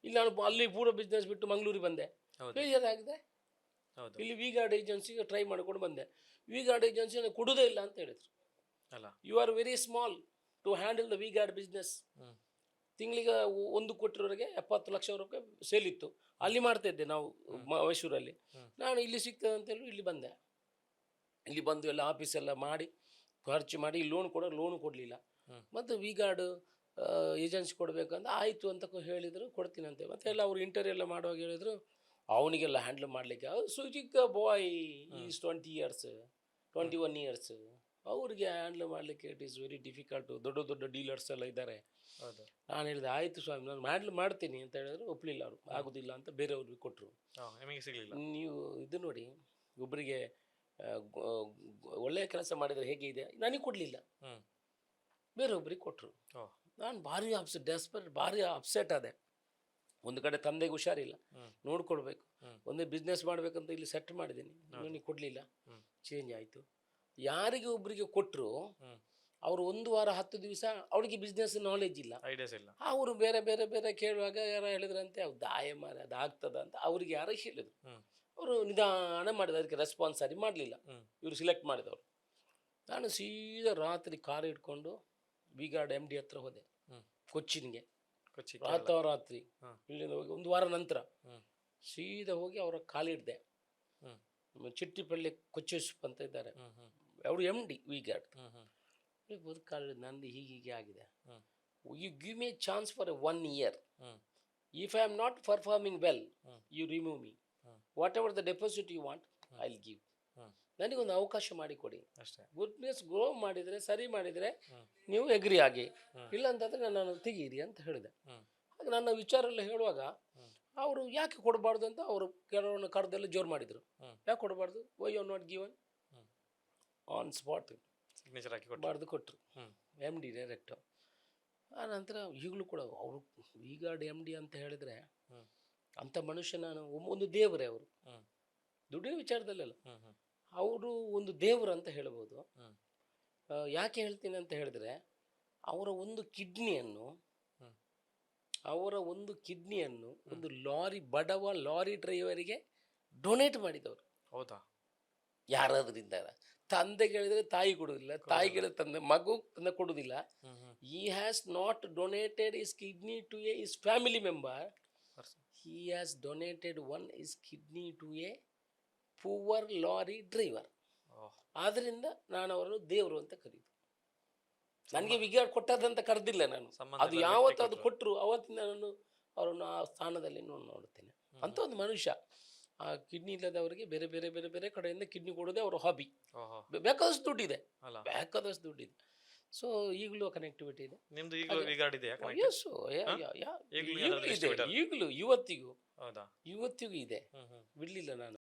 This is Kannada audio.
ಇಲ್ಲಿ ನಾನು ಅಲ್ಲಿ ಪೂರ ಬಿಸ್ನೆಸ್ ಬಿಟ್ಟು ಮಂಗಳೂರಿಗೆ ಬಂದೆ. ಹೌದು. ಬೇಜಾರಾಗಿದೆ. ಹೌದು. ಇಲ್ಲಿ ವಿ ಗಾರ್ಡ್ ಏಜೆನ್ಸಿಗೆ ಟ್ರೈ ಮಾಡ್ಕೊಂಡು ಬಂದೆ. ವಿ ಗಾರ್ಡ್ ಏಜೆನ್ಸಿ ನನಗೆ ಕೊಡೋದೇ ಇಲ್ಲ ಅಂತ ಹೇಳಿದ್ರು. ಅಲ್ಲ. You are very small to handle the V Guard business. ತಿಂಗಳಿಗೆ 1 ಕೋಟಿವರೆಗೆ 70 ಲಕ್ಷ ರೂಪಾಯಿ ಸೇಲ್ ಇತ್ತು. ಅಲ್ಲಿ ಮಾಡ್ತಾ ಇದ್ದೆ ನಾವು ಮೈಸೂರಲ್ಲಿ. ನಾನು ಇಲ್ಲಿ ಸಿಗ್ತದೆ ಅಂತೇಳಿ ಇಲ್ಲಿ ಬಂದೆ. ಇಲ್ಲಿ ಬಂದು ಎಲ್ಲ ಆಫೀಸೆಲ್ಲ ಮಾಡಿ ಖರ್ಚು ಮಾಡಿ ಲೋನ್ ಲೋನು ಕೊಡಲಿಲ್ಲ. ಮತ್ತು ವಿ ಗಾರ್ಡ್ ಏಜೆನ್ಸಿ ಕೊಡಬೇಕಂತ ಆಯಿತು ಅಂತ ಹೇಳಿದರು, ಕೊಡ್ತೀನಂತೆ. ಮತ್ತು ಎಲ್ಲ ಅವರು ಇಂಟರ್ವ್ಯೂ ಎಲ್ಲ ಮಾಡುವಾಗ ಹೇಳಿದರು ಅವನಿಗೆಲ್ಲ ಹ್ಯಾಂಡಲ್ ಮಾಡಲಿಕ್ಕೆ ಸುಜಿಕ್ಕ ಬಾಯ್ ಈಸ್ 20 ಇಯರ್ಸ್ 21 ಇಯರ್ಸ್ ಅವ್ರಿಗೆ ಹ್ಯಾಂಡಲ್ ಮಾಡಲಿಕ್ಕೆ ಇಟ್ ಈಸ್ ವೆರಿ ಡಿಫಿಕಲ್ಟು. ದೊಡ್ಡ ದೊಡ್ಡ ಡೀಲರ್ಸ್ ಎಲ್ಲ ಇದ್ದಾರೆ. ಹೌದು. ನಾನು ಹೇಳಿದೆ ಆಯಿತು ಸ್ವಾಮಿ ನಾನು ಹ್ಯಾಂಡಲ್ ಮಾಡ್ತೀನಿ ಅಂತ ಹೇಳಿದ್ರು. ಒಪ್ಪಲಿಲ್ಲ ಅವರು, ಆಗೋದಿಲ್ಲ ಅಂತ ಬೇರೆಯವ್ರಿಗೆ ಕೊಟ್ಟರು. ನಿಮಗೆ ಸಿಗಲಿಲ್ಲ. ನೀವು ಇದು ನೋಡಿ, ಒಬ್ಬರಿಗೆ ಒಳ್ಳೆಯ ಕೆಲಸ ಮಾಡಿದರೆ ಹೇಗೆ ಇದೆ, ನನಗೆ ಕೊಡಲಿಲ್ಲ, ಬೇರೆಯೊಬ್ಬರಿಗೆ ಕೊಟ್ಟರು. ನಾನು ಭಾರಿ ಡೆಸ್ಪರೇಟ್, ಭಾರಿ ಅಪ್ಸೆಟ್ ಆದೆ. ಒಂದು ಕಡೆ ತಂದೆಗೆ ಹುಷಾರಿಲ್ಲ, ನೋಡ್ಕೊಳ್ಬೇಕು. ಒಂದೇ ಬಿಸ್ನೆಸ್ ಮಾಡಬೇಕಂತ ಇಲ್ಲಿ ಸೆಟ್ ಮಾಡಿದ್ದೀನಿ, ನನಗೆ ಕೊಡಲಿಲ್ಲ. ಚೇಂಜ್ ಆಯಿತು. ಯಾರಿಗೆ ಒಬ್ಬರಿಗೆ ಕೊಟ್ಟರು ಅವರು 1 ವಾರ 10 ದಿವಸ ಅವರಿಗೆ ಬಿಸ್ನೆಸ್ ನಾಲೆಜ್ ಇಲ್ಲ, ಐಡಿಯಾಸ್ ಇಲ್ಲ. ಅವರು ಬೇರೆ ಬೇರೆ ಬೇರೆ ಕೇಳುವಾಗ ಯಾರು ಹೇಳಿದ್ರಂತೆ ಅವು ದಾಯ ಮಾರ ಅದಾಗ್ತದ ಅಂತ ಅವ್ರಿಗೆ ಯಾರೋ ಹೇಳಿದ್ರು. ಅವರು ನಿಧಾನ ಮಾಡಿದ, ಅದಕ್ಕೆ ರೆಸ್ಪಾನ್ಸ್ ಸರಿ ಮಾಡಲಿಲ್ಲ ಇವರು ಸೆಲೆಕ್ಟ್ ಮಾಡಿದವರು. ನಾನು ಸೀದಾ ರಾತ್ರಿ ಕಾರ್ ಇಟ್ಕೊಂಡು ವಿ ಗಾರ್ಡ್ MD ಹತ್ರ ಹೋದೆ, ಕೊಚ್ಚಿನ್ಗೆ. ರಾತ್ರಿ ಇಲ್ಲಿಂದ ಹೋಗಿ 1 ವಾರ ನಂತರ ಸೀದಾ ಹೋಗಿ ಅವರ ಕಾಲಿಡ್ದೆ. ಚಿಟ್ಟಿಪಳ್ಳಿ ಕೊಚ್ಚೇಶಪ್ಪ ಅಂತ ಇದ್ದಾರೆ, ಅವರು MD ವಿ ಗಾರ್ಡ್. ಕಾಲಿಡ್ ನಂದು ಹೀಗೆ ಆಗಿದೆ. You give me chance for 1 year. If I am not performing well you remove me. Whatever the deposit you want I will give. ನನಗೊಂದು ಅವಕಾಶ ಮಾಡಿಕೊಡಿ. ಅಷ್ಟೇ. ಗುಡ್ನೆಸ್ ಗ್ರೋ ಮಾಡಿದರೆ, ಸರಿ ಮಾಡಿದರೆ ನೀವು ಎಗ್ರಿ ಆಗಿ, ಇಲ್ಲ ಅಂತಂದರೆ ನನ್ನನ್ನು ತೆಗೀರಿ ಅಂತ ಹೇಳಿದೆ. ಹಾಗೆ ನನ್ನ ವಿಚಾರ ಎಲ್ಲ ಹೇಳುವಾಗ ಅವರು ಯಾಕೆ ಕೊಡಬಾರ್ದು ಅಂತ ಅವರು ಕೆಲವೊಂದು ಕರೆದೆಲ್ಲ ಜೋರು ಮಾಡಿದರು. ಯಾಕೆ ಕೊಡಬಾರ್ದು, why you not given on spot, signature ಹಾಕಿ ಕೊಡಬಾರ್ದು, ಕೊಟ್ಟರು. MD director. ಆ ನಂತರ ಈಗಲೂ ಕೂಡ ಅವರು ವಿ ಗಾರ್ಡ್ MD ಅಂತ ಹೇಳಿದರೆ ಅಂಥ ಮನುಷ್ಯ, ನಾನು ಒಂದು ದೇವರೇ ಅವರು, ದುಡ್ಡಿನ ವಿಚಾರದಲ್ಲೆಲ್ಲ ಅವರು ಒಂದು ದೇವರು ಅಂತ ಹೇಳ್ಬೋದು. ಯಾಕೆ ಹೇಳ್ತೀನಿ ಅಂತ ಹೇಳಿದ್ರೆ ಅವರ ಒಂದು ಕಿಡ್ನಿಯನ್ನು ಒಂದು ಬಡವ ಲಾರಿ ಡ್ರೈವರಿಗೆ ಡೊನೇಟ್ ಮಾಡಿದವರು. ಹೌದಾ? ಯಾರಾದ್ರಿಂದ ತಂದೆಗೆ ಹೇಳಿದ್ರೆ ತಾಯಿ ಕೊಡುವುದಿಲ್ಲ, ತಾಯಿಗೆ ಹೇಳಿದ್ರೆ ತಂದೆ, ಮಗು ತಂದೆ ಕೊಡುವುದಿಲ್ಲ. he has not donated his kidney to his family member. He has donated his kidney to a poor lorry driver. ಆದ್ದರಿಂದ ನಾನು ಅವರನ್ನು ದೇವರು ಅಂತ ಕರೀದು. ನನಗೆ ವಿ ಗಾರ್ಡ್ ಕೊಟ್ಟದಂತ ಕರೆದಿಲ್ಲ ನಾನು. ಅದು ಯಾವತ್ತು ಅದು ಕೊಟ್ಟರು ಅವತ್ತಿಂದ ನಾನು ಅವರನ್ನು ಆ ಸ್ಥಾನದಲ್ಲಿ ನೋಡುತ್ತೇನೆ. ಅಂತ ಒಂದು ಮನುಷ್ಯ. ಆ ಕಿಡ್ನಿ ಇಲ್ಲದವರಿಗೆ ಬೇರೆ ಬೇರೆ ಬೇರೆ ಬೇರೆ ಕಡೆಯಿಂದ ಕಿಡ್ನಿ ಕೊಡೋದೇ ಅವರ ಹಾಬಿ. ಬೇಕಾದಷ್ಟು ದುಡ್ಡಿದೆ, ಬೇಕಾದಷ್ಟು ದುಡ್ಡಿದೆ. ಸೊ ಈಗಲೂ ಕನೆಕ್ಟಿವಿಟಿ ಇದೆ. ನಿಮ್ದು ಈಗಲೂ ವಿ ಗಾರ್ಡ್ ಇದೆಯಾ? ಈಗಲೂ ಇವತ್ತಿಗೂ ಇದೆ, ಬಿಡಲಿಲ್ಲ ನಾನು.